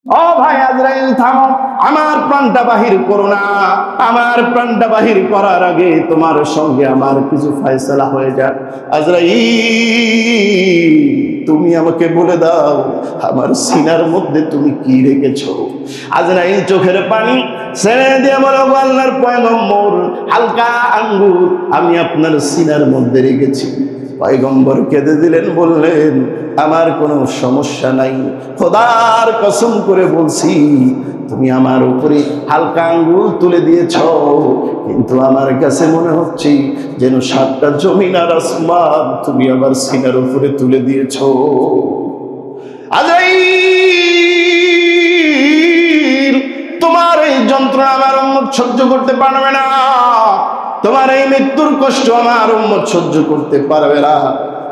ও ভাই আজরাইল থামো, আমার প্রাণটা বাহির করো না। আমার প্রাণটা বাহির করার আগে তোমার সঙ্গে আমার কিছু ফয়সালা হয়ে যাক। আজরাইল, তুমি আমাকে বলে দাও আমার সিনার মধ্যে তুমি কি রেখেছো। আজরাইল চোখের পানি ছেড়ে দিয়ে বলো, আল্লাহর পয়গম্বর, হালকা আঙ্গুর আমি আপনার সিনার মধ্যে রেখেছি। পয়গম্বর কেঁদে দিলেন, বললেন আমার কোনো সমস্যা নাই, খোদার কসম করে বলছি তুমি আমার উপরে হালকা আঙ্গুল তুলে দিয়েছ, কিন্তু আমার কাছে মনে হচ্ছে যেন 7টা জমিন আর আসমান তুমি আমার সিনার উপরে তুলে দিয়েছ। আজরাইল, তোমার এই যন্ত্রণা আমার উম্মত সহ্য করতে পারবে না, তোমার এই মৃত্যুর কষ্ট আমার উম্মত সহ্য করতে পারবে না।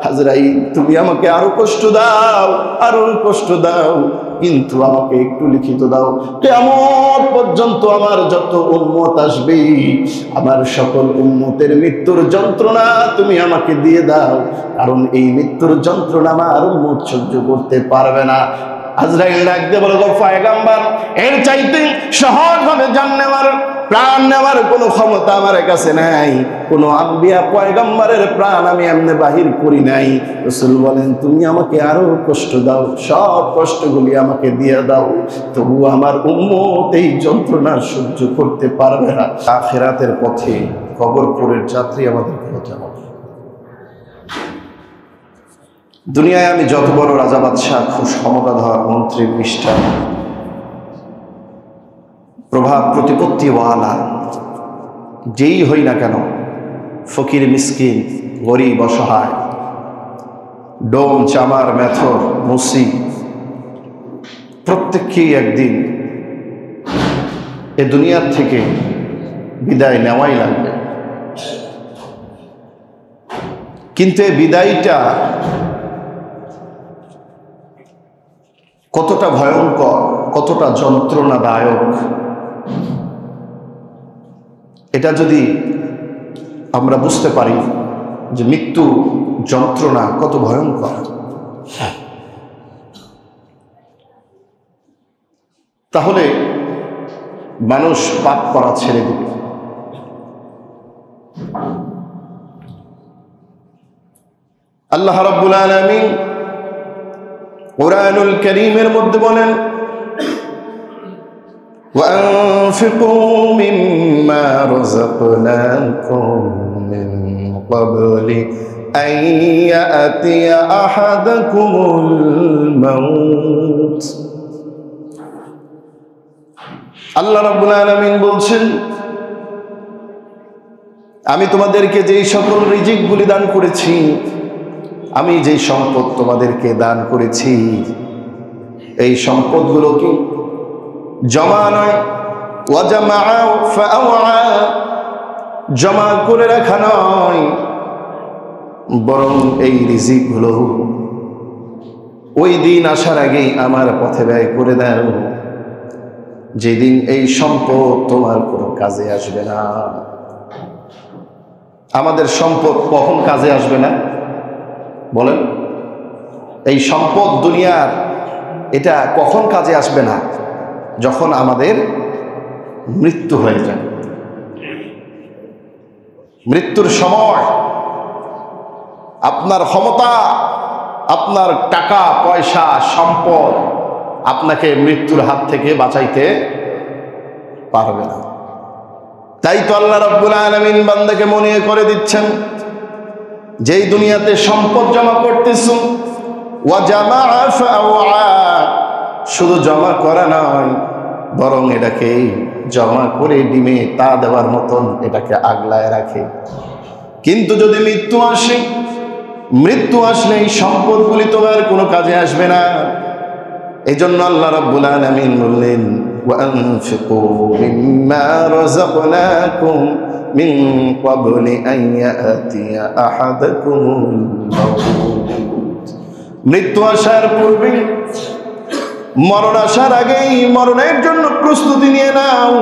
আজরাইল, তুমি আমাকে আরো কষ্ট দাও, আরো কষ্ট দাও, কিন্তু আমাকে একটু লিখিত দাও, কিয়ামত পর্যন্ত আমার যত উম্মত আসবে আমার সকল উম্মতের মৃত্যুর যন্ত্রণা তুমি আমাকে দিয়ে দাও, কারণ এই মৃত্যুর যন্ত্রণা আমার উম্মত সহ্য করতে পারবে না। আজরাইল ডাকতে বলে, গো পয়গম্বর, এর চাইতে সহজভাবে জান নেওয়ার, প্রাণ নেওয়ার কোনো ক্ষমতা আমার কাছে নাই। কোনো আম্বিয়া পয়গম্বরের প্রাণ আমি এমনি বাহির করি নাই। রাসূল বলেন, তুমি আমাকে আরো কষ্ট দাও, সব কষ্টগুলি আমাকে দিয়ে দাও, তবু আমার উম্মত এই যন্ত্রণা সহ্য করতে পারবে না। আখিরাতের পথে কবরপুরের যাত্রী আমাদেরকে হতে হবে। দুনিয়ায় আমি যত বড় রাজা বাদশাহ, খুশ ক্ষমতাধর মন্ত্রী, মিনিস্টার, প্রভাব প্রতিপত্তিওয়ালা যেই হই না কেন, ফকির মিসকিন, গরিব অসহায়, ডোম চামার মেথর মুসি, প্রত্যেককেই একদিন এ দুনিয়ার থেকে বিদায় নেওয়াই লাগবে। কিন্তু এই বিদায়টা কতটা ভয়ঙ্কর, কতটা যন্ত্রণাদায়ক, এটা যদি আমরা বুঝতে পারি যে মৃত্যু যন্ত্রণা কত ভয়ঙ্কর, তাহলে মানুষ পাপ করা ছেড়ে দিবে। আল্লাহ রাব্বুল আলামিন কুরআনুল কারীমের মধ্যে বলেন, وأنفقوا مما رزقناكم من قبل أن يأتي أحدكم الموت। আল্লাহ রাব্বুল আলামিন বলছেন, আমি তোমাদেরকে যেই সকল রিজিকগুলি দান করেছি, আমি যেই সম্পদ তোমাদেরকে দান করেছি, এই সম্পদগুলোকে জমা নয়, জমা করে রাখা নয়, বরং এই রিজিকগুলো ওই দিন আসার আগেই আমার পথে ব্যয় করে দাও, যেদিন এই সম্পদ তোমার কোনো কাজে আসবে না। আমাদের সম্পদ কখন কাজে আসবে না বলেন? এই সম্পদ দুনিয়ার, এটা কখন কাজে আসবে না? যখন আমাদের মৃত্যু হয়ে যায়। মৃত্যুর সময় আপনার ক্ষমতা, আপনার টাকা পয়সা সম্পদ আপনাকে মৃত্যুর হাত থেকে বাঁচাইতে পারবে না। তাই তো আল্লাহ রাব্বুল আলামিন বান্দাকে মনে করে দিচ্ছেন, যেই দুনিয়াতে সম্পদ জমা করতেছো, ওয়া জামাআ ফাআওয়া, শুধু জমা করা নয়, বরং এটাকে জমা করে ডিমে তা দেওয়ার মতন এটাকে আগলায় রাখে। কিন্তু যদি মৃত্যু আসে, মৃত্যু আসলে এই সম্পদগুলি তোমার কোনো কাজে আসবে না। এই জন্য আল্লাহ রাব্বুল আলামিন বললেন, ওয়ানফিকু মিম্মা রাযাকনাকুম মিন ক্বাবলি আন ইয়াতিয়া আহাদাকুমুল মাউত। মৃত্যু আসার পূর্বে, মরণ আসার আগেই মরণের জন্য প্রস্তুতি নিয়ে নাও।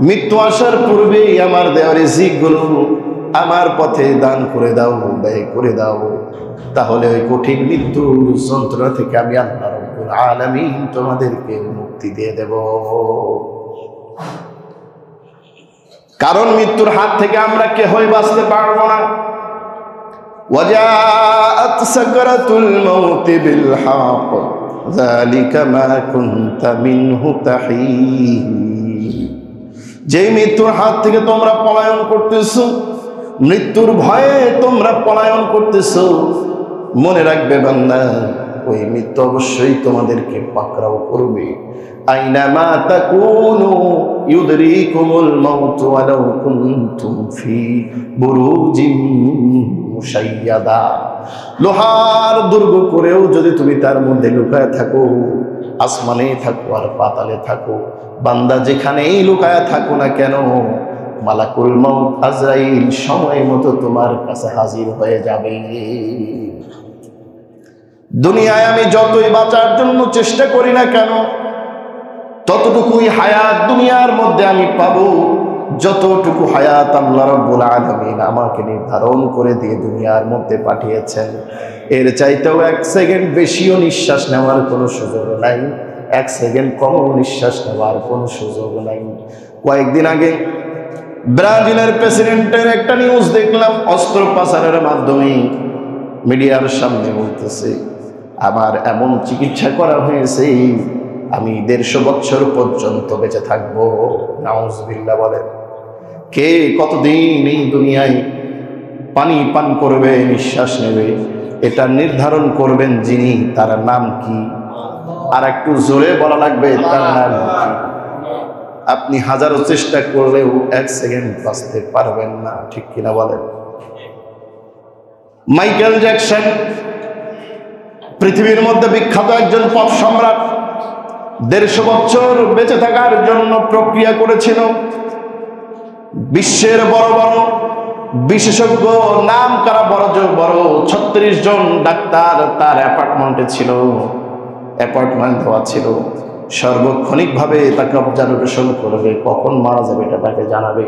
মৃত্যু আসার পূর্বেই আমার দেওয়া রিজিকগুলো আমার পথে দান করে দাও, ব্যয় করে দাও, তাহলে ওই কঠিন মৃত্যুর যন্ত্রণা থেকে আমি আল্লাহ রব্বুল আলামিন তোমাদেরকে মুক্তি দিয়ে দেব। কারণ মৃত্যুর হাত থেকে আমরা কেউই বাঁচতে পারবো না। ওয়াজাআত সাকরাতুল মাউত বিল হক যালিকা মা কুনতা মিনহু তাহীদ। যেই মৃত্যুর হাত থেকে তোমরা পলায়ন করতেছো, মৃত্যুর ভয়ে তোমরা পলায়ন করতেছো, মনে রাখবে বান্দা, ওই মৃত্যু অবশ্যই তোমাদেরকে পাকড়াও করবে। আইনামা তাকুনু ইউদরিকুমুল মাউত ওয়ালাউ কুনতুম ফি বুরুজিম মুশাইয়াদা। লোহার দুর্গ করেও যদি তুমি তার মধ্যে লুকায় থাকো, আসমানে থাকো আর পাতালে থাকো, বান্দা যেখানেই লুকায় থাকো না কেন, মালাকুল মাউত আজরাইল সময় মতো তোমার কাছে হাজির হয়ে যাবে। দুনিয়ায় আমি যতই বাঁচার জন্য চেষ্টা করি না কেন, ততটুকুই হায়াত দুনিয়ার মধ্যে আমি পাবো। যতটুকু হায়াত আল্লাহ রাব্বুল আলামিন আমাকে নির্ধারণ করে দিয়ে দুনিয়ার মধ্যে পাঠিয়েছেন, এর চাইতেও 1 সেকেন্ড বেশিও নিঃশ্বাস নেওয়ার কোনো সুযোগ নাই, 1 সেকেন্ড কমও নিঃশ্বাস নেওয়ার কোনো সুযোগ নাই। কয়েকদিন আগে ব্রাজিলের প্রেসিডেন্টের একটা নিউজ দেখলাম, অস্ত্র পাচারের মাধ্যমে মিডিয়ার সামনে বলতেছে, আমার এমন চিকিৎসা করা হয়েছে, আমি 150 বছর পর্যন্ত বেঁচে থাকবো। নাউজুবিল্লাহ বলেন। কে কতদিন এই দুনিয়ায় পানি পান করবে, নিঃশ্বাস নেবে, এটা নির্ধারণ করবেন যিনি, তার নাম কি? আর একটু জোরে বলা লাগবে, তার নাম কি? আপনি হাজারো চেষ্টা করলেও 1 সেকেন্ড বাঁচতে পারবেন না, ঠিক কিনা বলেন? মাইকেল জ্যাকসন পৃথিবীর মধ্যে বিখ্যাত একজন পপ সম্রাট, 150 বছর বেঁচে থাকার জন্য প্রক্রিয়া করেছিল। বিশ্বের বড় বড় বিশেষজ্ঞ, নাম করা বড় 36 জন ডাক্তার তার অ্যাপার্টমেন্টে ছিল, অ্যাপার্টমেন্ট দেওয়া ছিল। সার্বক্ষণিকভাবে তাকে অবজারভেশন করবে, কখন মারা যাবে এটা তাকে জানাবে।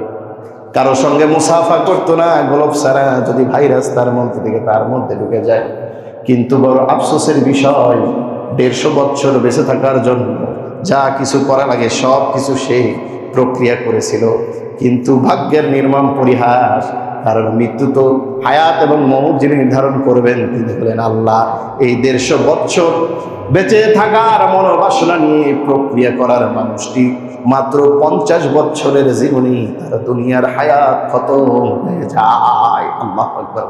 কারো সঙ্গে মুসাফা করতো না, গোলপ ছাড়া, যদি ভাইরাস তার মধ্যে থেকে তার মধ্যে ঢুকে যায়। কিন্তু বড় আফসোসের বিষয়, 150 বছর বেঁচে থাকার জন্য যা কিছু করা লাগে সব কিছু সে প্রক্রিয়া করেছিল। কিন্তু ভাগ্যের নির্মম পরিহাস, কারণ মৃত্যু তো হায়াত এবং মৌত যিনি নির্ধারণ করবেন তিনি হলেন আল্লাহ। এই 150 বছর বেঁচে থাকার মনোবাসনা নিয়ে প্রক্রিয়া করার মানুষটি মাত্র 50 বছরের জীবনী, তার দুনিয়ার হায়াত খতম হয়ে যায়। আল্লাহু আকবার।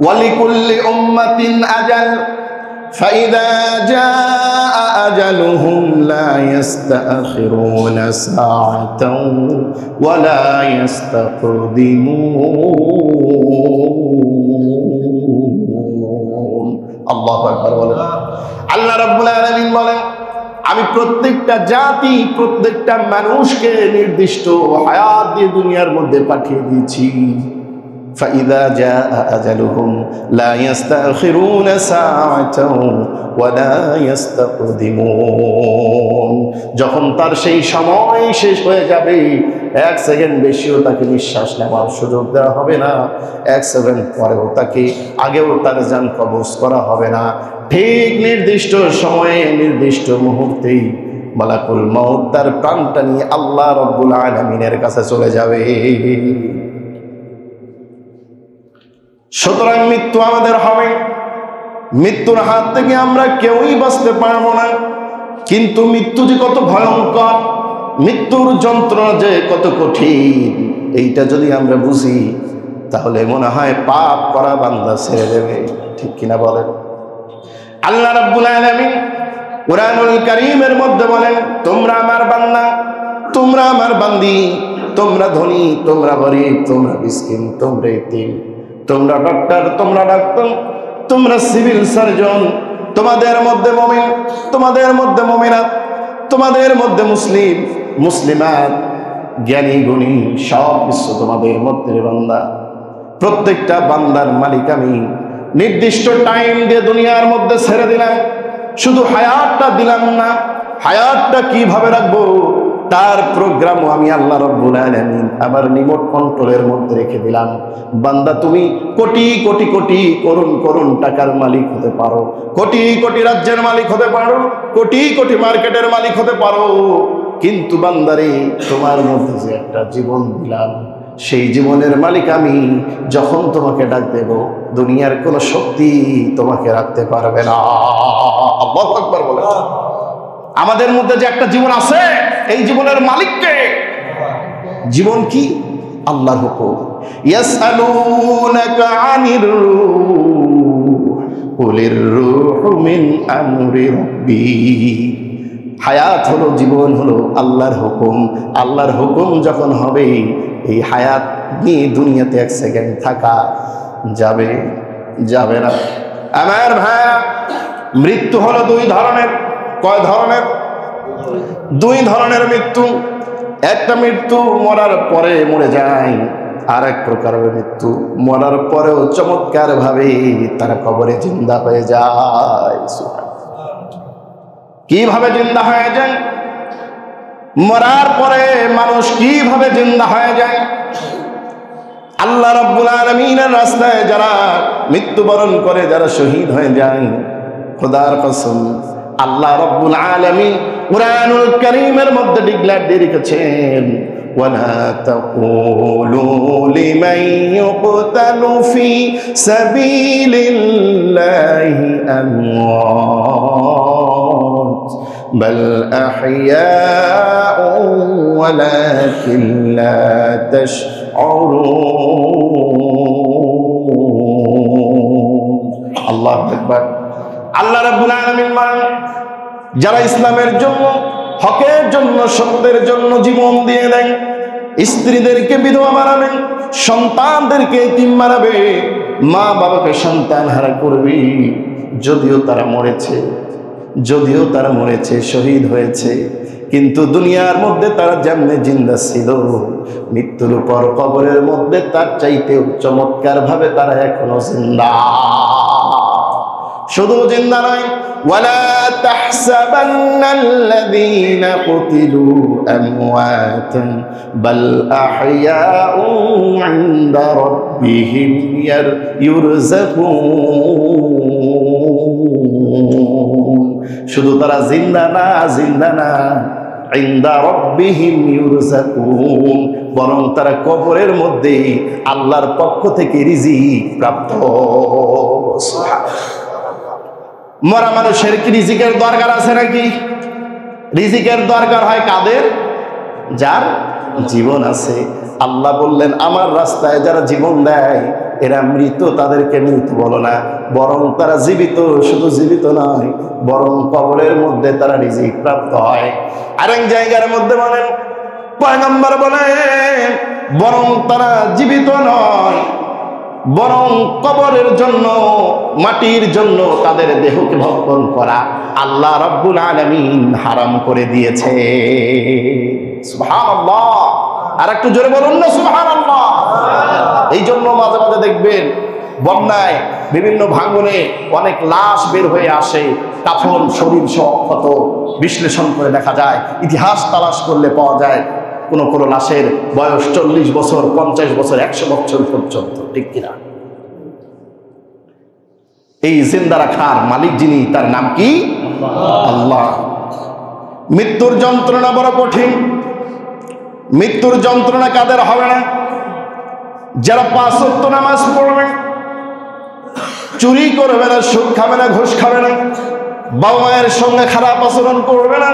ওয়ালিকুল্লি উম্মাতিন আজাল ফাইদা জাআ আজালুহুম লা ইস্তাখিরুনা সাআতাও ওয়া লা ইস্তাকদিমুন। আল্লাহু আকবার বলেন। আল্লাহ রাব্বুল আলামিন বলেন, আমি প্রত্যেকটা জাতি, প্রত্যেকটা মানুষকে নির্দিষ্ট হায়াত দিয়ে দুনিয়ার মধ্যে পাঠিয়ে দিয়েছি। فإذا جاء أجلهم لا يستأخرون ساعة ولا يستقدمون। যখন তার সেই সময় শেষ হয়ে যাবে, 1 সেকেন্ড বেশিও তাকে নিঃশ্বাস নেওয়ার সুযোগ দেওয়া হবে না, 1 সেকেন্ড পরেও তাকে আগেও তার জান কবজ করা হবে না। ঠিক নির্দিষ্ট সময়ে, নির্দিষ্ট মুহূর্তেই মালাকুল মাউত তার প্রাণটা নিয়ে আল্লাহ রাব্বুল আলামিনের কাছে চলে যাবে। সুতরাং মৃত্যু আমাদের হবে, মৃত্যুর হাত থেকে আমরা কেউই বাঁচতে পারবো না। কিন্তু মৃত্যু যে কত ভয়ঙ্কর, মৃত্যুর যন্ত্রণা যে কত কঠিন, এইটা যদি আমরা বুঝি তাহলে মনে হয় পাপ করা বান্দা ছেড়ে দেবে, ঠিক কিনা বলেন? আল্লাহ রাব্বুল আলামিন কুরআনুল কারীমের মধ্যে বলেন, তোমরা আমার বান্দা, তোমরা আমার বান্দি, তোমরা ধনী, তোমরা গরীব, তোমরা মিসকিন, তোমরা ইতিম, তোমরা ডক্টর, তোমরা ডাক্তার, তোমরা সিভিল সার্জন, তোমাদের মধ্যে মুমিন, তোমাদের মধ্যে মুমিনাত, তোমাদের মধ্যে মুসলিম, মুসলিমাত, জ্ঞানী গুণী, সব কিছু তোমাদের মধ্যে বান্দা। প্রত্যেকটা বান্দার মালিক আমি। নির্দিষ্ট টাইম দিয়ে দুনিয়ার মধ্যে ছেড়ে দিলাম, শুধু হায়াতটা দিলাম না। হায়াতটা কিভাবে রাখবো তার প্রোগ্রামও আমি আল্লাহ রাব্বুল আলামিন আমার রিমোট কন্ট্রোলের মধ্যে রেখে দিলাম। বান্দা তুমি কোটি কোটি কোটি করুণ করুণ টাকার মালিক হতে পারো, কোটি কোটি রাজ্যের মালিক হতে পারো, কোটি কোটি মার্কেটের মালিক হতে পারো, কিন্তু বান্দারে তোমার মধ্যে যে একটা জীবন দিলাম, সেই জীবনের মালিক আমি। যখন তোমাকে ডাক দেব, দুনিয়ার কোন শক্তি তোমাকে রাখতে পারবে না। আল্লাহু আকবার বলে। আমাদের মধ্যে যে একটা জীবন আছে, এই জীবনের মালিককে। জীবন কি? আল্লাহর হুকুম। ইয়াসআলুনাকা আনির রূহ কুলির রূহু মিন আমরি রাব্বি। হায়াত হলো, জীবন হলো আল্লাহর হুকুম। আল্লাহর হুকুম যখন হবে, এই হায়াত নিয়ে দুনিয়াতে এক সেকেন্ড থাকা যাবে যাবে না। আমার ভাইয়া, মৃত্যু হলো দুই ধরনের। কয় ধরনের? দুই ধরনের মৃত্যু। একটা মৃত্যু মরার পরে মরে যায়, আর এক প্রকারের মৃত্যু মরার পরেও চমৎকার ভাবে তারা কবরে জিন্দা হয়ে যায়। কিভাবে জিন্দা হয়ে যায়? মরার পরে মানুষ কিভাবে জিন্দা হয়ে যায়? আল্লাহ রাব্বুল আলামিনের রাস্তায় যারা মৃত্যুবরণ করে, যারা শহীদ হয়ে যায়, খোদার কসম আল্লাহ রাব্বুল আলামিন কুরআনুল কারীমের মধ্যে ডিক্লেয়ার দিয়ে রেখেছেন, ওয়ালা তাকুলু লিমান ইউকতালু ফি সাবিলিল্লাহি আমওয়াত বাল আহইয়াউ ওয়ালাকিন লা তাশউরুন। আল্লাহু আকবার। আল্লাহ রাব্বুল আলামিন যারা ইসলামের জন্য, হকের জন্য, সত্যের জন্য জীবন দিয়ে দেন, স্ত্রীদেরকে বিধবা বানাবে, সন্তানদেরকে এতিম বানাবে, মা বাবাকে সন্তান হারা করবে, যদিও তারা মরেছে, শহীদ হয়েছে, কিন্তু দুনিয়ার মধ্যে তারা যেমনে জিন্দা ছিল, মৃত্যুর পর কবরের মধ্যে তার চাইতেও চমৎকার ভাবে তারা এখনো জিন্দা। শুধু জিন্দা নয়, ওয়ালা তাহসাবান্নাল্লাযীনা কুতিলু আমওয়াতান বাল আহইয়াউ ইনদা রাব্বিহিম ইউরযাকুন। শুধু তারা জিন্দা না ইনদা রাব্বিহিম ইউরযাকুন, বরং তারা কবরের মধ্যে আল্লাহর পক্ষ থেকে রিজিক প্রাপ্ত। সুবহানাল্লাহ। মরা মানুষের কি রিজিকের দরকার আছে নাকি? রিজিকের দরকার হয় কাদের? যার জীবন আছে। আল্লাহ বললেন, আমার রাস্তায় যারা জীবন দেয় এরা মৃত, তাদেরকে মৃত বলো না, বরং তারা জীবিত। শুধু জীবিত নয়, বরং কবরের মধ্যে তারা রিজিক প্রাপ্ত হয়। আরেক জায়গার মধ্যে বলেন, পয়গম্বর বলেন, বরং তারা জীবিত নয়, বরং কবরের জন্য, মাটির জন্য তাদের দেহকে ভক্ষণ করা আল্লাহ রাব্বুল আলামিন হারাম করে দিয়েছে। সুবহানাল্লাহ। আর একটু জোরে বলুন না সুবহানাল্লাহ। এই জন্য মাঝে মাঝে দেখবেন বন্যায় বিভিন্ন ভাঙনে অনেক লাশ বের হয়ে আসে, কাফন শরীর সহ ক্ষত, বিশ্লেষণ করে দেখা যায়, ইতিহাস তালাশ করলে পাওয়া যায় কোন লাশের বয়স 40 বছর, 50 বছর, 100 বছর পর্যন্ত। ঠিক কিনা? এই জিন্দা রাখার মালিক যিনি, তার নাম কি? আল্লাহ। মৃত্যুর যন্ত্রণা বড় কঠিন। মৃত্যুর যন্ত্রণা কাদের হবে না? যারা 5 ওয়াক্ত নামাজ পড়বে, চুরি করবে না, সুদ খাবে না, ঘুষ খাবে না, বাবা মায়ের সঙ্গে খারাপ আচরণ করবে না,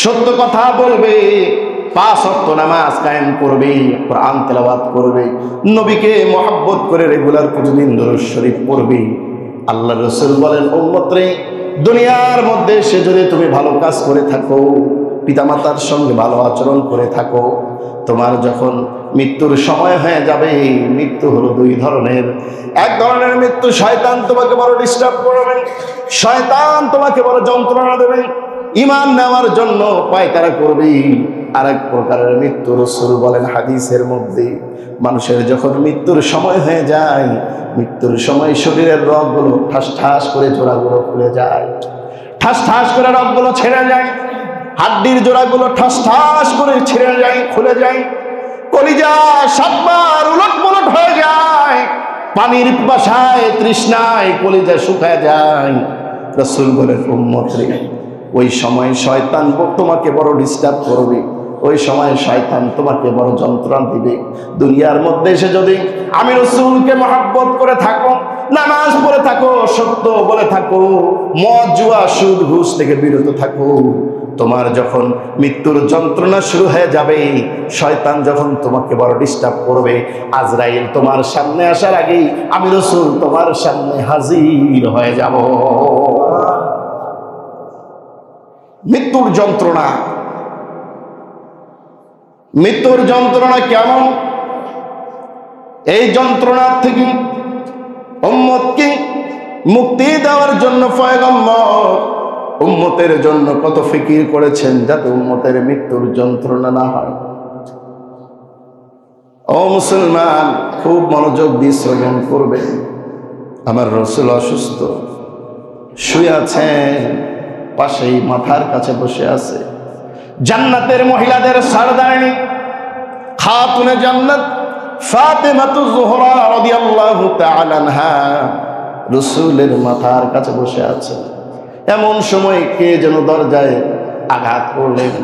সত্য কথা বলবে, 5 ওয়াক্ত নামাজ কায়েম করবে, কোরআন তেলাওয়াত করবে, নবীকে মহব্বত করে রেগুলার প্রতিদিন দরুদ শরীফ পড়বে। আল্লাহ রাসূল বলেন, উম্মত রে, দুনিয়ার মধ্যে সে যদি তুমি ভালো কাজ করে থাকো, পিতামাতার সঙ্গে ভালো আচরণ করে থাকো, তোমার যখন মৃত্যুর সময় হয়ে যাবে, মৃত্যু হলো 2 ধরনের। এক ধরনের মৃত্যু, শয়তান তোমাকে বড় ডিস্টার্ব করবে, শয়তান তোমাকে বড় যন্ত্রণা দেবে, ঈমান নেওয়ার জন্য পায়তারা করবে। আরেক প্রকারের মৃত্যু, রাসূল বলেন হাদিসের মধ্যে, মানুষের যখন মৃত্যুর সময় হয়ে যায়, মৃত্যুর সময় শরীরের রগগুলো ঠাস ঠাস করে জোড়াগুলো খুলে যায়, ঠাস ঠাস করে রগগুলো ছেড়ে যায়, হাড্ডির জোড়াগুলো ঠাস ঠাস করে ছিঁড়ে যায়, খুলে যায়, কলিজা 7 বার উলট পালট হয়ে যায়, পানির পিপাসায় তৃষ্ণায় কলিজা শুকায় যায়। রাসূল বলেন, উম্মত রে, ওই সময় শয়তান তোমাকে বড় ডিস্টার্ব করবে, ওই সময় শয়তান তোমাকে বড় যন্ত্রণা দিবে। দুনিয়ার মধ্যে এসে যদি আমি রাসূলকে মহব্বত করে থাকো, নামাজ পড়ে থাকো, সত্য বলে থাকো, মদ জুয়া সুদ ঘুষ থেকে বিরত থাকো, তোমার যখন মৃত্যুর যন্ত্রণা শুরু হয়ে যাবে, শয়তান যখন তোমাকে বড় ডিস্টার্ব করবে, আজরাইল তোমার সামনে আসার আগেই আমি রাসূল তোমার সামনে হাজির হয়ে যাব। মৃত্যুর যন্ত্রণা, মৃত্যুর যন্ত্রণা কেমন? এই যন্ত্রণার থেকে উম্মতকে মুক্তি দেওয়ার জন্য পয়গম্বর উম্মতের জন্য কত ফিকির করেছেন যাতে উম্মতের মৃত্যুর যন্ত্রণা না হয়। ও মুসলমান, খুব মনোযোগ দিয়ে শ্রবণ করবেন। আমার রাসূল অসুস্থ, শুয়ে আছেন, পাশেই মাথার কাছে বসে আছে জান্নাতের মহিলাদের সরদারিনী খাতুনে জান্নাত ফাতেমাতুজ যোহরা রাদিয়াল্লাহু তাআলা আনহা রাসূলের মাথার কাছে বসে আছে। এমন সময় কে যেন দরজায় আঘাত করলেন।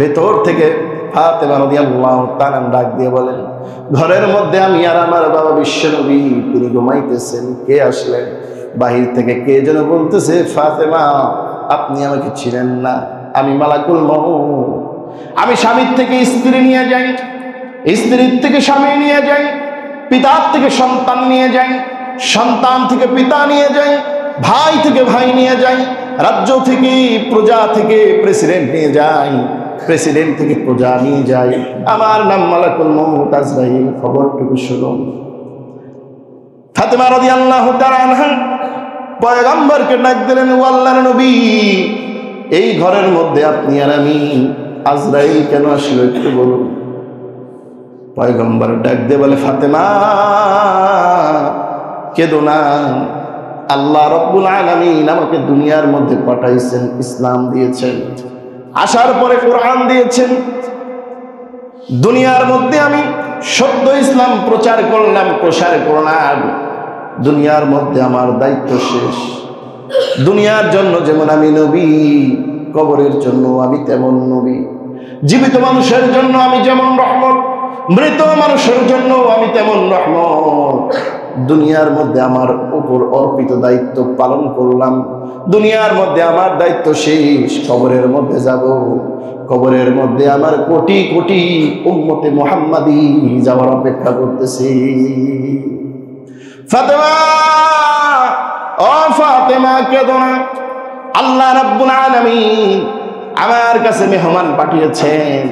ভেতর থেকে ফাতেমা রাদিয়াল্লাহু তাআলা ডাক দিয়ে বলেন, ঘরের মধ্যে আমি আর আমার বাবা বিশ্বনবী, তিনি ঘুমাইতেছেন, কে আসলেন? বাহির থেকে কে যেন বলতেছে, ফাতেমা, আপনি আমাকে চিনেন না, আমি মালাকুল মউত। আমি স্বামীর থেকে স্ত্রী নিয়ে যাই, স্ত্রীর থেকে স্বামী নিয়ে যাই, পিতার থেকে সন্তান নিয়ে যাই, সন্তান থেকে পিতা নিয়ে যাই, ভাই থেকে ভাই নিয়ে যাই, রাজ্য থেকে প্রজা থেকে প্রেসিডেন্ট নিয়ে যাই, প্রেসিডেন্ট থেকে প্রজা নিয়ে যাই। আমার নাম মালাকুল মউত আজরাইল, খবরটুকু শুনুন। ফাতেমা রাদিয়াল্লাহু তাআলা আনহা পয়গম্বরকে ডাক দিলেন, ও আল্লাহর নবী, এই ঘরের মধ্যে আপনি আর আমি, আজরাইল কেন আসলো একটু বলুন। পয়গম্বর ডাক দিয়ে বলে, ফাতেমা কেঁদো না, আল্লাহ রাব্বুল আলামিন আমাকে দুনিয়ার মধ্যে পাঠাইছেন, ইসলাম দিয়েছেন, আসার পরে কোরআন দিয়েছেন। দুনিয়ার মধ্যে আমি সত্য ইসলাম প্রচার করলাম, প্রসার করলাম। দুনিয়ার মধ্যে আমার দায়িত্ব শেষ। দুনিয়ার জন্য যেমন আমি নবী, কবরের জন্য আমি তেমন নবী। জীবিত মানুষের জন্য আমি যেমন রহমত, মৃত মানুষের জন্য আমি তেমন রহমত। দুনিয়ার মধ্যে আমার উপর অর্পিত দায়িত্ব পালন করলাম। দুনিয়ার মধ্যে আমার দায়িত্ব শেষ, কবরের মধ্যে যাব। কবরের মধ্যে আমার কোটি কোটি উম্মতে মুহাম্মাদি যাওয়ার অপেক্ষা করতেছি। ফাতেমা, ও ফাতেমা কেঁদো না, আল্লাহ রাব্বুল আলামিন আমার কাছে মেহমান পাঠিয়েছেন,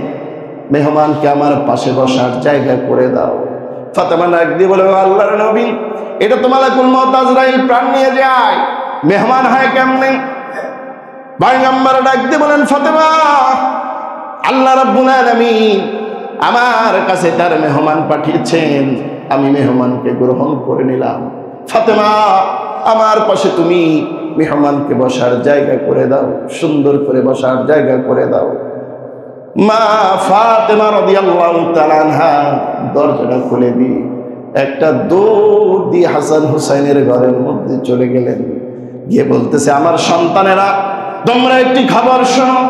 মেহমানকে আমার পাশে বসার জায়গা করে দাও। ফাতেমা ডাক দিয়ে বলে, আল্লাহর নবী, এটা তো মালাকুল মউত আজরাইল প্রাণ নিয়ে যায়, মেহমান হয় কেমনে? পয়গম্বর ডাক দিয়ে বলেন, ফাতেমা, আল্লাহ রাব্বুল আলামিন আমার কাছে তার মেহমান পাঠিয়েছেন, আমি মেহমানকে গ্রহণ করে নিলাম। ফাতেমা, আমার পাশে তুমি মেহমানকে বসার জায়গা করে দাও, সুন্দর করে বসার জায়গা করে দাও। মা ফাতেমা রাদিয়াল্লাহু তাআলা আনহা দরজাটা খুলে দিয়ে একটা দৌড় দিয়ে হাসান হুসাইনের ঘরের মধ্যে চলে গেলেন। গিয়ে বলতেছে, আমার সন্তানেরা, তোমরা একটি খবর শোনো,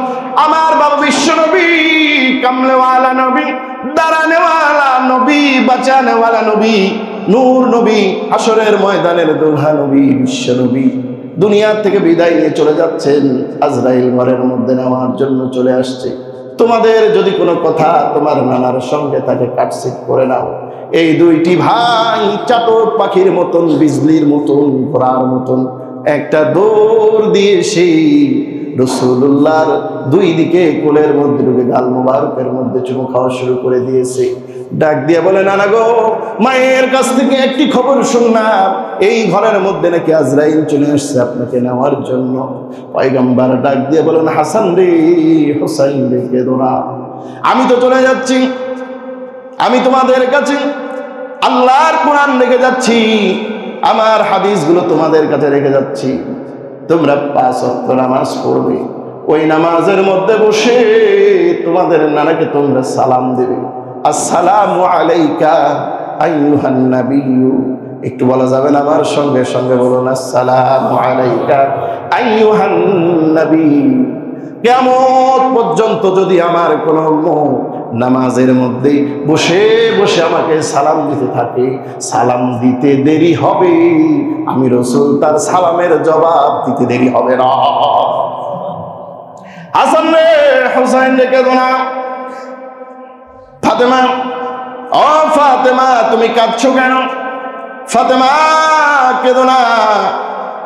আমার বাবা বিশ্বনবী, কামলেওয়ালা নবী, দাঁড়ানেওয়ালা নবী, বাঁচানেওয়ালা নবী, নূর নবী, হাসরের ময়দানের দুলহা নবী, বিশ্বনবী দুনিয়া থেকে বিদায় নিয়ে চলে যাচ্ছেন। আজরাইল ঘরের মধ্যে নেওয়ার জন্য চলে আসছে। তোমাদের যদি কোনো কথা তোমার নানার সঙ্গে তাকে কাটছিট করে নাও। এই দুইটি ভাই চাতক পাখির মতন, বিজলির মতন, ঘোড়ার মতন একটা দৌড় দিয়ে সেই রাসূলুল্লাহর দুই দিকে কোলের মধ্যে ঢুকে গাল মুবারকের মধ্যে চুমু খাওয়া শুরু করে দিয়েছে। ডাক দিয়ে বলে, নানা গো, মায়ের কাছ থেকে একটি খবর শুনলাম, এই ঘরের মধ্যে নাকি আজরাইল চলে আসছে আপনাকে নেওয়ার জন্য। পয়গম্বর ডাক দিয়ে বলেন, হাসান রে, হুসাইন রে, কেঁদো না, আমি তো চলে যাচ্ছি, আমি তোমাদের কাছে আল্লাহর কোরআন রেখে যাচ্ছি, আমার হাদিসগুলো তোমাদের কাছে রেখে যাচ্ছি। তোমরা 5 ওয়াক্ত নামাজ পড়বে, ওই নামাজের মধ্যে বসে তোমাদের নানাকে তোমরা সালাম দেবে, আসসালামু আলাইকা আইয়ুহান নাবিয়্যু। একটু বলা যাবে না আমার সঙ্গে সঙ্গে বলুন, আসসালামু আলাইকা আইয়ুহান নাবিয়্যু। কিয়ামত পর্যন্ত যদি আমার কোনো উম্মত নামাজের মধ্যে বসে বসে আমাকে সালাম দিতে থাকে, সালাম দিতে দেরি হবে, আমি রাসূল তার সালামের জবাব দিতে দেরি হবে না। হাসান রে, হুসাইন রে কেঁদো না। ফাতেমা, ও ফাতেমা তুমি কাঁদছো কেন? ফাতেমা কেঁদো না,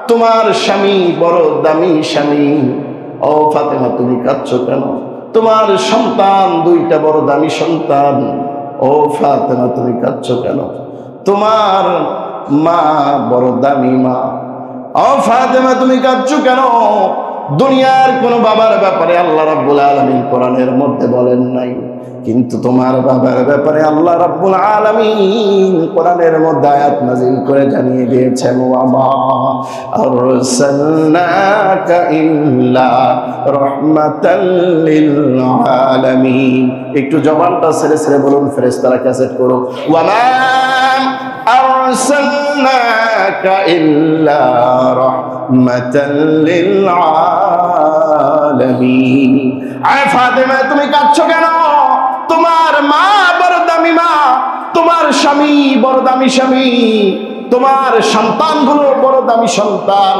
তোমার স্বামী বড় দামি স্বামী। ও ফাতেমা তুমি কাঁদছো কেন? তোমার সন্তান দুইটা বড় দামি সন্তান। ও ফাতেমা তুমি কাঁদছো কেন? তোমার মা বড় দামি মা। ও ফাতেমা তুমি কাঁদছো কেন? দুনিয়ার কোন বাবার ব্যাপারে আল্লাহ রাব্বুল আলামিন কোরআনের মধ্যে বলেন নাই, কিন্তু তোমার বাবার ব্যাপারে আল্লাহ রাব্বুল আলামিন কোরআনের মধ্যে আয়াত নাযিল করে জানিয়ে দিয়েছেন, ওয়া মা আরসালনাকা ইল্লা রাহমাতাল লিল আলামিন। একটু জবানটা ছেড়ে ছেড়ে বলুন, ফেরেশতারা ক্যাসেট করো, ওয়া মা আরসালনাকা ইল্লা রাহমাতাল লিল আলামিন। আয় ফাতেমা তুমি কাঁদছো কেন? তোমার মা বড় দামি মা, তোমার স্বামী বড় দামি স্বামী, তোমার সন্তানগুলো বড় দামি সন্তান,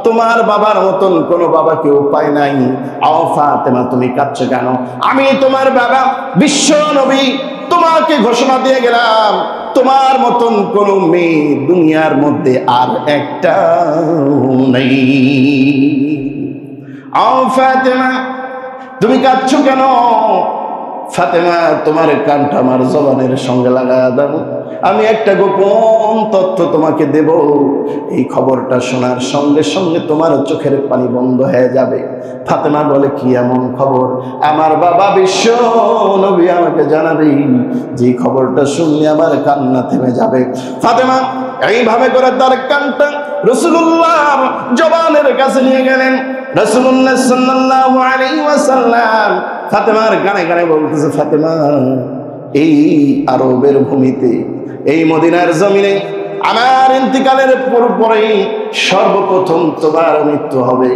তোমার বাবার মতন কোনো বাবা কেউ পায় নাই। ও ফাতেমা তুমি কাঁদছো কেন? আমি তোমার বাবা বিশ্ব নবী তোমাকে ঘোষণা দিয়ে গেলাম, তোমার মতন কোন মেয়ে দুনিয়ার মধ্যে আর একটা নেই। ও ফাতেমা তুমি কাঁদছো কেন? ফাতেমা তোমার কানটা আমার জবানের সঙ্গে লাগায়া দাও, আমি একটা গোপন তথ্য তোমাকে দেব। এই খবরটা শোনার সঙ্গে সঙ্গে তোমার চোখের পানি বন্ধ হয়ে যাবে। ফাতেমা বলে, কি এমন খবর? আমার বাবা বিশ্ব নবী আমাকে জানাবে, যে খবরটা শুনলে আমার কান্না থেমে যাবে। ফাতেমা এইভাবে করে তার কানটা রাসূলুল্লাহর জবানের কাছে নিয়ে গেলেন। রাসূলুল্লাহ সাল্লাল্লাহু আলাইহি ওয়াসাল্লাম ফাতেমার গানে গানে বলতেছে, ফাতেমা এই আরবের ভূমিতে, এই মদিনার জমিনে আমার ইন্তিকালের পরেই সর্বপ্রথম তোমার মৃত্যু হবে,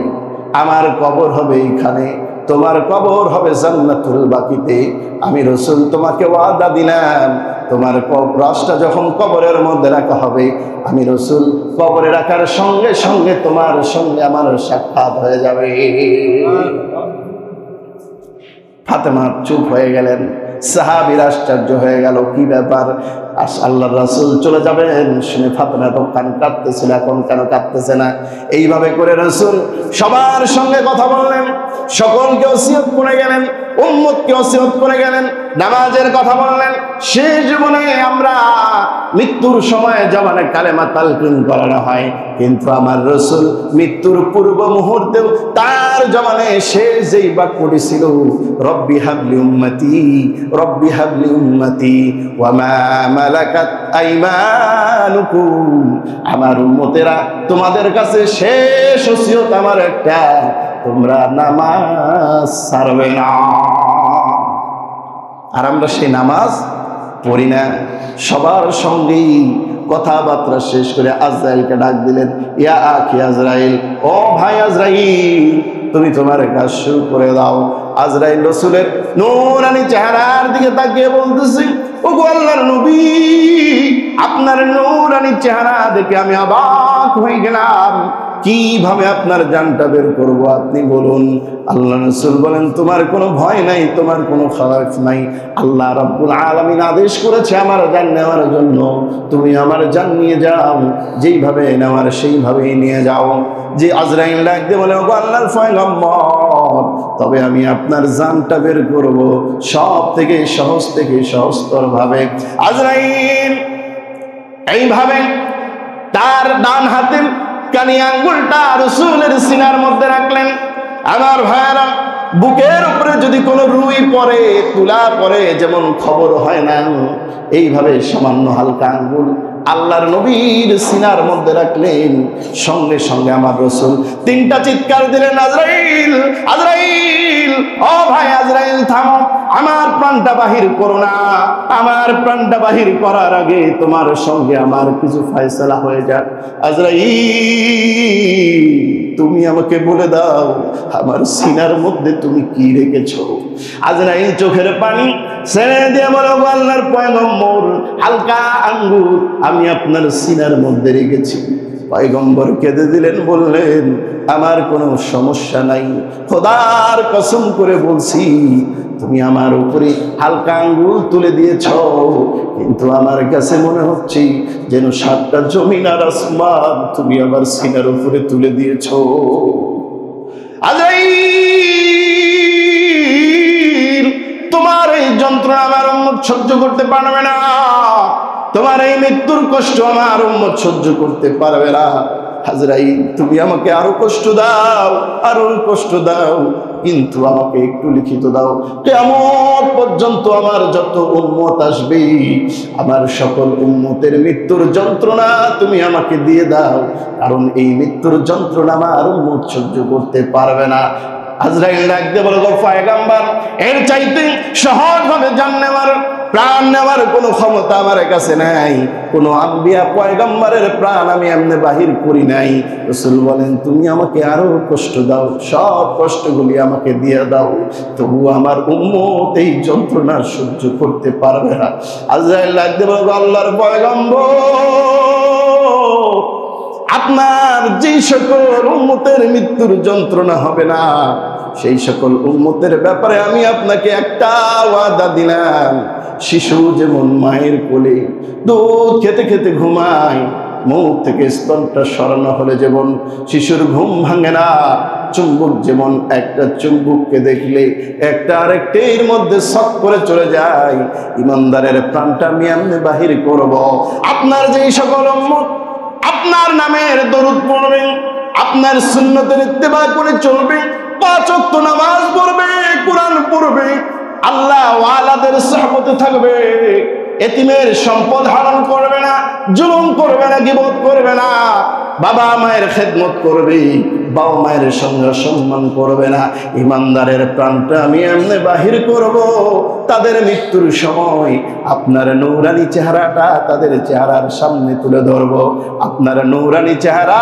আমার কবর হবে এইখানে, তোমার কবর হবে জান্নাতুল বাকিতে। আমি রাসূল তোমাকে ওয়াদা দিলাম, তোমার লাশটা যখন কবরের মধ্যে রাখা হবে, আমি রাসূল কবরে রাখার সঙ্গে সঙ্গে তোমার সঙ্গে আমার সাক্ষাৎ হয়ে যাবে। ফাতেমা চুপ হয়ে গেলেন। সাহাবীরা আশ্চর্য হয়ে গেল, কি ব্যাপার, আল্লাহর রাসূল চলে যাবেন শুনে ফাতেমা তো কান কাঁদতেছিল, এখন কেন কাঁদতেছে না? এইভাবে করে রাসূল সবার সঙ্গে কথা বললেন, সকলকে ওসিয়ত করে গেলেন, উম্মতকে ওসিয়ত করে গেলেন, নামাজের কথা বললেন। শেষ জীবনে আমরা মৃত্যুর সময় জবানে কালেমা তালকিন করানো হয়, কিন্তু আমার রাসূল মৃত্যুর পূর্ব মুহূর্তেও তার জবানে শেষ যেই বাক্যটি ছিল, রব্বি হাবলি উম্মতি, রব্বি হাবলি উম্মতি ওয়া মা মালাকাত আইমানুকুম। আমার উম্মতেরা তোমাদের কাছে শেষ ওসিয়ত আমার একটা, তোমরা নামাজ ছাড়বে না। আর আমরা সেই নামাজ পড়ি না। সবার সঙ্গেই কথাবার্তা শেষ করে আজরাইলকে ডাক দিলেন, ইয়া আখি আজরাইল, ও ভাই আজরাইল তুমি তোমার কাজ শুরু করে দাও। আজরাইল রাসূলের নূরানি চেহারার দিকে তাকিয়ে বলতেছি, ওগো আল্লাহর নবী, আপনার নূরানি চেহারা দেখে আমি অবাক হয়ে গেলাম, কিভাবে আপনার জানটা বের করবো আপনি বলুন। আল্লাহ রাসূল বলেন, তোমার কোনো ভয় নাই, তোমার কোনো খারাপ নাই, আল্লাহ রাব্বুল আলামিন আদেশ করেছে আমার জান নেওয়ার জন্য, তুমি আমার জান নিয়ে যাও, যেইভাবে নেওয়ার সেইভাবেই নিয়ে যাও। যে আজরাইল ডাক দিয়ে বলে, ওগো আল্লাহর পয়গম্বর, তবে আমি আপনার জানটা বের করব সব থেকে সহজতর ভাবে। আজরাইল এইভাবে তার ডান হাতের কানি আঙ্গুলটা রাসূলের সিনার মধ্যে রাখলেন। আমার ভাইয়েরা, বুকের উপরে যদি কোনো রুই পড়ে, তুলা পড়ে, যেমন খবর হয় না, এইভাবে সামান্য হালকা আঙ্গুল আল্লাহর নবীর সিনার মধ্যে রাখলেন। সঙ্গে সঙ্গে আমার রাসূল তিনটা চিৎকার দিলেন, আজরাইল, আজরাইল, ও ভাই আজরাইল থামো, আমার প্রাণটা বাহির করো না। আমার প্রাণটা বাহির করার আগে তোমার সঙ্গে আমার কিছু ফয়সালা হয়ে যাক। আজরাইল, তুমি আমাকে বলে দাও আমার সিনার মধ্যে তুমি কি রেখেছো? আজরাইল চোখের পানি ছেড়ে দিয়ে বলো, আল্লাহর পয়গম্বর, হালকা আঙ্গুর আমি আপনার সিনার মধ্যে রেখেছি। পয়গম্বর কেঁদে দিলেন, বললেন আমার কোনো সমস্যা নাই, খোদার কসম করে বলছি তুমি আমার উপরে হালকা আঙ্গুল তুলে দিয়েছ, কিন্তু আমার কাছে মনে হচ্ছে যেন 7টা জমিন আর আসমান তুমি আমার সিনার উপরে তুলে দিয়েছ। আজরাইল, তোমার এই যন্ত্রণা আমার উম্মত সহ্য করতে পারবে না, তোমার এই মৃত্যুর কষ্ট আমার উম্মত সহ্য করতে পারবে না। আজরাইল, তুমি আমাকে আরো কষ্ট দাও, আরো কষ্ট দাও, কিন্তু আমাকে একটু লিখিত দাও, কিয়ামত পর্যন্ত আমার যত উম্মত আসবে আমার সকল উম্মতের মৃত্যুর যন্ত্রণা তুমি আমাকে দিয়ে দাও, কারণ এই মৃত্যুর যন্ত্রণা আমার উম্মত সহ্য করতে পারবে না। আজরাইল ডাকতে বলে, গো পয়গম্বর, এর চাইতে সহজভাবে জান নেওয়ার, প্রাণ নেওয়ার কোনো ক্ষমতা আমার কাছে নাই, কোনো আম্বিয়া পয়গম্বরের প্রাণ আমি এমনি বাহির করি নাই। রাসূল বলেন, তুমি আমাকে আরো কষ্ট দাও, সব কষ্টগুলি আমাকে দিয়ে দাও, তবু আমার উম্মত এই যন্ত্রণা সহ্য করতে পারবে না। আজরাইল ডাকতে বলে, আল্লাহর পয়গম্বর, আপনার যে সকল উম্মতের মৃত্যুর যন্ত্রণা হবে না সেই সকল উম্মতের ব্যাপারে আমি আপনাকে একটা ওয়াদা দিলাম। শিশু যেমন মায়ের কোলে দুধ খেতে খেতে ঘুমায়, মুখ থেকে স্তনটা সরানো হলে যেমন শিশুর ঘুম ভাঙে না, চুম্বক যেমন একটা চুম্বককে দেখলে একটা আরেকটির মধ্যে শক করে চলে যায়, ইমানদারের প্রাণটা আমি এমনি বাহির করব। আপনার যেই সকল উম্মত আপনার নামের দরুদ পড়বে, আপনার সুন্নতের ইত্তেবা করে চলবে, 5 ওয়াক্ত নামাজ পড়বে, কোরআন পড়বে, আল্লাহ ওয়ালাদের সুহবতে থাকবে, এতিমের সম্পদ হারাম করবে না, জুলুম করবে না, গীবত করবে না, বাবা মায়ের খেদমত করবে, বাবা মায়ের সঙ্গে সম্মান করবে না, ইমানদারের প্রাণটা আমি এমনি বাহির করব। তাদের মৃত্যুর সময় আপনার নূরানি চেহারাটা তাদের চেহারার সামনে তুলে ধরব। আপনার নূরানি চেহারা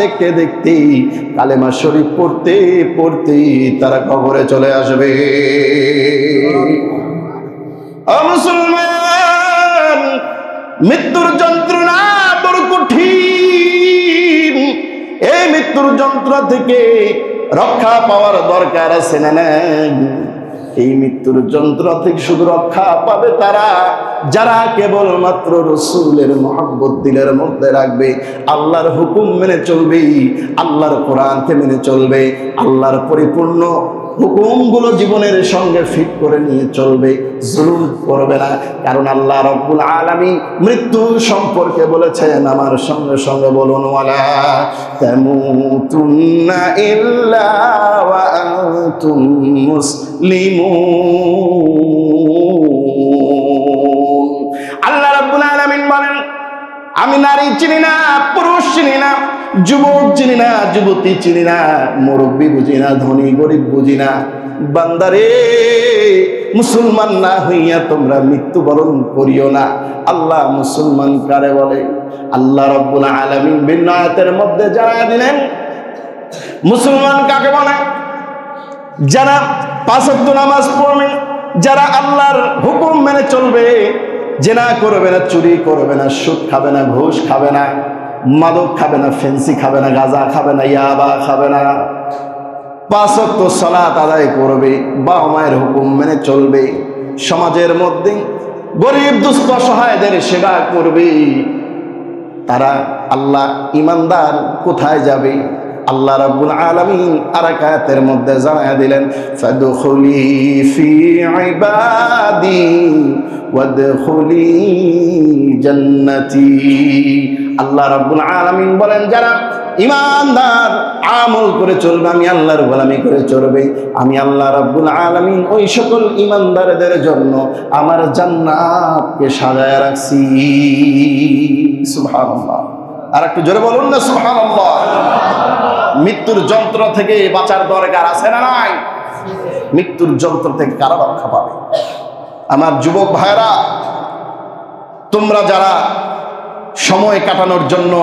দেখতে দেখতে কালেমা শরীফ পড়তে পড়তে তারা কবরে চলে আসবে। ও মুসলমান, মৃত্যুর যন্ত্রণা বড় কঠিন। এই মৃত্যুর যন্ত্রণা থেকে রক্ষা পাওয়ার দরকার আছে না নাই? এই মৃত্যুর যন্ত্রণা থেকে শুধু রক্ষা পাবে তারা যারা কেবলমাত্র রাসূলের মহব্বত দিলের মধ্যে রাখবে, আল্লাহর হুকুম মেনে চলবে, আল্লাহর কোরআনকে মেনে চলবে, আল্লাহর পরিপূর্ণ হুকুমগুলো জীবনের সঙ্গে ফিট করে নিয়ে চলবে, জুলুম করবে না। কারণ আল্লাহ রাব্বুল আলামিন মৃত্যু সম্পর্কে বলেছেন, আমার সঙ্গে সঙ্গে বলুন, ওয়ালা তামুতুন্না ইল্লা ওয়া আনতুম মুসলিমুন। আল্লাহ রাব্বুল আলামিন বলেন, আমি নারী চিনি না, পুরুষ চিনি না, যুবক চিনি না, যুবতী চিনি না, মুরব্বী বুঝি না, ধনী গরিব বুঝি না, বান্দারে মুসলমান না হইয়া তোমরা মৃত্যুবরণ করিও না। আল্লাহ মুসলমান কারে বলে? আল্লাহ রাব্বুল আলামিন ভিন্ন আয়াতের মধ্যে জানায়া দিলেন মুসলমান কাকে বলে? যারা 5 ওয়াক্ত নামাজ পড়বে, যারা আল্লাহর হুকুম মেনে চলবে, জেনা করবে না, চুরি করবে না, সুদ খাবে না, ঘুষ খাবে না, মাদক খাবে না, ফেন্সি খাবে না, গাঁজা খাবে না, ইয়াবা খাবে না, 5 ওয়াক্ত সালাত আদায় করবে, বাবা মায়ের হুকুম মেনে চলবে, সমাজের মধ্যে গরিব দুস্থ অসহায়দের সেবা করবে, তারা আল্লাহ ইমানদার কোথায় যাবে? আল্লাহ রাব্বুল আলামিন আরেক আয়াতের মধ্যে জানায়া দিলেন, ফাদখুলি ফি ইবাদি ওয়াদখুলি জান্নাতি। আল্লাহ রাব্বুল আলামিন বলেন, যারা ইমানদার আমল করে চলবে, আমি আল্লাহর গোলামি করে চলবে, আমি আল্লাহ রাব্বুল আলামিন ওই সকল ইমানদারদের জন্য আমার জান্নাতকে সাজায় রাখছি। সুবহানাল্লাহ। আর একটু জোরে বলুন না সুবহানাল্লাহ। মৃত্যুর যন্ত্রণা থেকে বাঁচার দরকার আছে না নাই? মৃত্যুর যন্ত্র থেকে কারা রক্ষা পাবে? আমার যুবক ভাইরা, তোমরা যারা সময় কাটানোর জন্য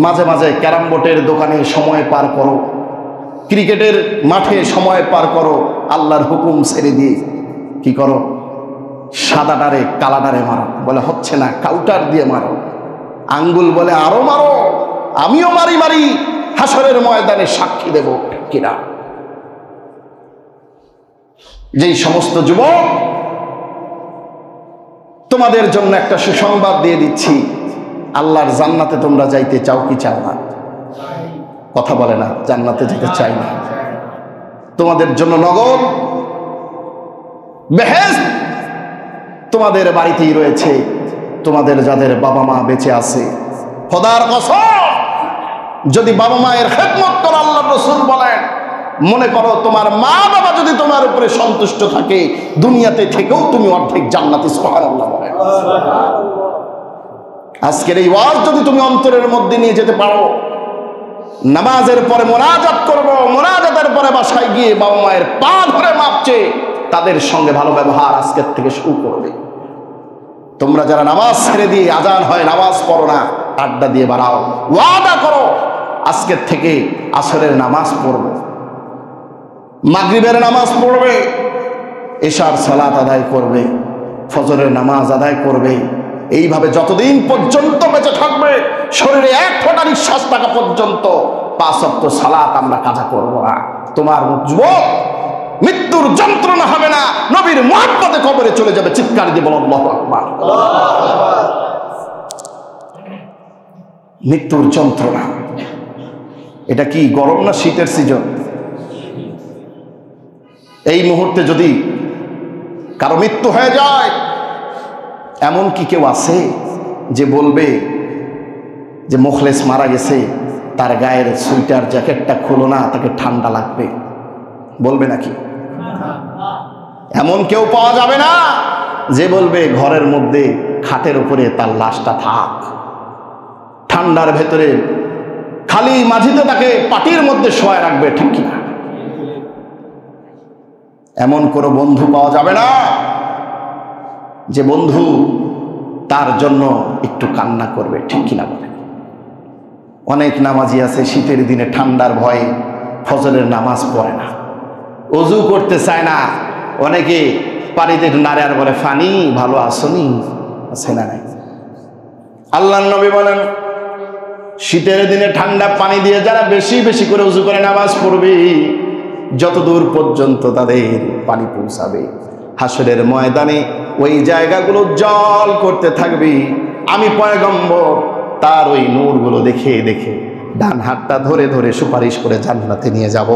মাঝে মাঝে ক্যারাম বোর্ডের দোকানে সময় পার করো, ক্রিকেটের মাঠে সময় পার করো, আল্লাহর হুকুম ছেড়ে দিয়ে কি করো? সাদাটারে কালাটারে মারো, বলে হচ্ছে না কাউটার দিয়ে মারো, আঙ্গুল বলে আরো মারো, আমিও মারি মারি, হাসরের ময়দানে সাক্ষী দেব কিনা। যেই সমস্ত যুবক, তোমাদের জন্য একটা সুসংবাদ দিয়ে দিচ্ছি, আল্লাহর জান্নাতে তোমরা যাইতে চাও কি চাও না? কথা বলে না, জান্নাতে যেতে চাই না। তোমাদের জন্য নগর বেহেশত তোমাদের বাড়িতেই রয়েছে। তোমাদের যাদের বাবা মা বেঁচে আছে, খোদার কসম, যদি বাবা মায়ের খেদমত করো, আল্লাহর রাসূল বলেন, মনে করো তোমার মা বাবা যদি তোমার উপরে সন্তুষ্ট থাকে, দুনিয়াতে থেকেও তুমি অর্ধেক জান্নাতে। সুবহানাল্লাহ বলেন। আজকের এই ওয়াজ যদি তুমি অন্তরের মধ্যে নিয়ে যেতে পারো, নামাজের পরে মোনাজাত করবো, মোনাজাতের পরে বাসায় গিয়ে বাবা মায়ের পা ধরে মাপছে, তাদের সঙ্গে ভালো ব্যবহার আজকের থেকে শুরু করবে। তোমরা যারা নামাজ ছেড়ে দিয়ে আজান হয় নামাজ পড়ো না, আড্ডা দিয়ে বাড়াও, ওয়াদা করো আজকের থেকে আসরের নামাজ পড়বে, মাগরিবের নামাজ পড়বে, এশার সালাত আদায় করবে, ফজরের নামাজ আদায় করবে। এইভাবে যতদিন পর্যন্ত বেঁচে থাকবে, শরীরে এক ফোঁটা নিঃশ্বাস থাকা পর্যন্ত 5 ওয়াক্ত সালাত আমরা কাজা করব না। তোমার যুবক মৃত্যুর যন্ত্রণা হবে না, নবীর মুহাব্বতে কবরে চলে যাবে। চিৎকার দিয়ে বলো আল্লাহু আকবার। মৃত্যুর যন্ত্রণা, এটা কি গরম না শীতের সিজন? এই মুহূর্তে যদি কারো মৃত্যু হয়ে যায়, এমন কি কেউ আছে যে বলবে যে মুখলেস মারা গেছে, তার গায়ের সুইটার জ্যাকেটটা খুলো না, তাকে ঠান্ডা লাগবে? বলবে নাকি? এমন কেউ পাওয়া যাবে না যে বলবে ঘরের মধ্যে খাটের উপরে তার লাশটা থাক, ঠান্ডার ভেতরে খালি মাঝিতে তাকে পাটির মধ্যে শোয়া রাখবে, ঠিক কিনা? এমন কোনো বন্ধু পাওয়া যাবে না যে বন্ধু তার জন্য একটু কান্না করবে, ঠিক কিনা বলে? অনেক নামাজি আছে শীতের দিনে ঠান্ডার ভয়ে ফজরের নামাজ পড়ে না, ওযু করতে চায় না, অনেকে পানিতে নাড়ে আর বলে ফানি ভালো আসনি, আছে না নাই? আল্লাহর নবী বলেন, শীতের দিনে ঠান্ডা পানি দিয়ে যারা বেশি বেশি করে ওযু করে নামাজ পড়বে, যতদূর পর্যন্ত তাদের পানি পৌঁছাবে, হাসরের ময়দানে ওই জায়গাগুলো জল করতে থাকবে। আমি পয়গম্বর তার ওই নূরগুলো দেখে দেখে ডান হাতটা ধরে ধরে সুপারিশ করে জান্নাতে নিয়ে যাব।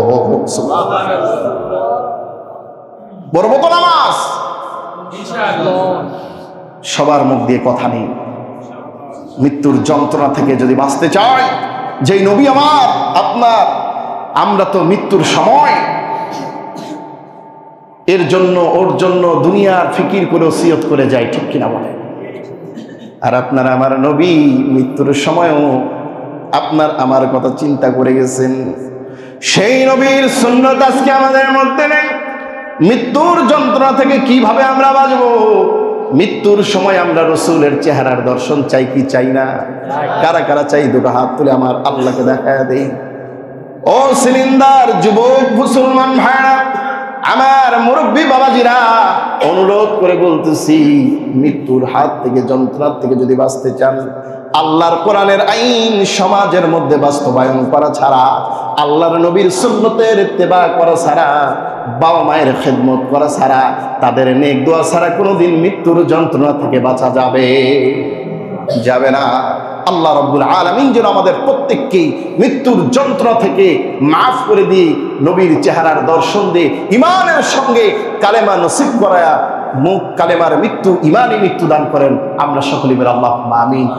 পড়বো তো নামাজ ইনশাআল্লাহ। সবার মুখ দিয়ে কথা নেই। মৃত্যুর যন্ত্রণা থেকে যদি বাঁচতে চাই, যেই নবী আমার আপনার, আমরা তো মৃত্যুর সময় এর জন্য ওর জন্য দুনিয়ার ফিকির করে ওসিয়ত করে যাই, ঠিক কিনা বলে? আর আপনার আমার নবী মৃত্যুর সময়ও আপনার আমার কথা চিন্তা করে গেছেন। সেই নবীর সুন্নাত আজকে আমাদের মধ্যে নেই। মৃত্যুর যন্ত্রণা থেকে কিভাবে আমরা বাঁচবো? মৃত্যুর সময় আমরা রাসূলের চেহারার দর্শন চাই কি চাই না? কারা কারা চাই দুটো হাত তুলে আমার আল্লাহকে দেখায় দেই। ও সিলিন্ডার যুবক মুসলমান ভাইরা, আমার মুরব্বী বাবাজিরা, অনুরোধ করে বলতেছি, মৃত্যুর হাত থেকে যন্ত্রণা থেকে যদি বাঁচতে চান, আল্লাহর কোরআনের আইন সমাজের মধ্যে বাস্তবায়ন করা ছাড়া, আল্লাহর নবীর সুন্নতের ইত্তেবা করা ছাড়া, বাবা মায়ের খেদমত করা ছাড়া, তাদের নেক দোয়া ছাড়া কোনোদিন মৃত্যুর যন্ত্রণা থেকে বাঁচা যাবে না। আল্লাহ রাব্বুল আলামিন যেন আমাদের প্রত্যেককেই মৃত্যুর যন্ত্রণা থেকে মাফ করে দিয়ে নবীর চেহারার দর্শন দিয়ে ঈমানের সঙ্গে কালেমা নসিব করায়া মুখ কালেমার মৃত্যু ঈমানি মৃত্যু দান করেন। আমরা সকলে মিলে আল্লাহুম্মা আমিন।